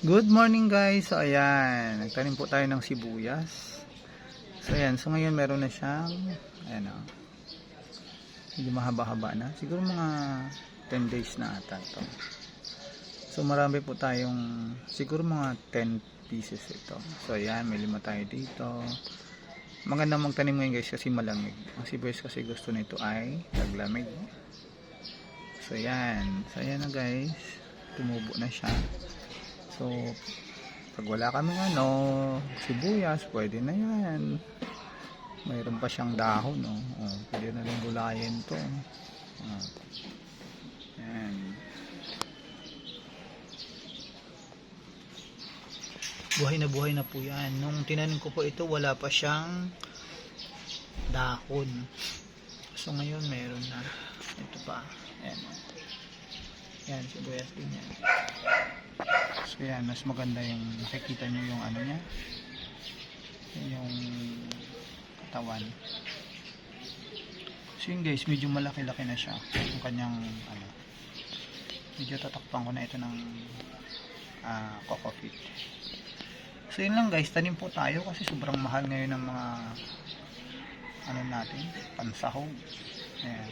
Good morning guys. So ayan, nagtanim po tayo ng sibuyas. So ayan, so ngayon meron na siyang ayan o. Medyo mahaba-haba na. Siguro mga 10 days na ata ito. So marami po tayong siguro mga 10 pieces ito. So ayan, may 5 tayo dito. Maganda magtanim ngayon guys kasi malamig. Ang sibuyas kasi gusto nito ay taglamig. So ayan. So ayan na guys. Tumubo na siya. So, pag wala kaming sibuyas, pwede na yan. Mayroon pa siyang dahon, no? Oh, pwede na rin gulayin to. Oh. Yan. Buhay na po yan. Nung tinanim ko po ito, wala pa siyang dahon. So, ngayon meron na. Ito pa. Ayan. Yan, sibuyas din yan. So yan, mas maganda yung nakikita nyo yung ano niya, yung katawan. So yun guys, medyo malaki-laki na siya yung kanyang ano. Medyo tatakpan ko na ito ng coco peat. So yun lang guys, tanim po tayo kasi sobrang mahal ngayon ng mga ano natin, pansahog. Ayan.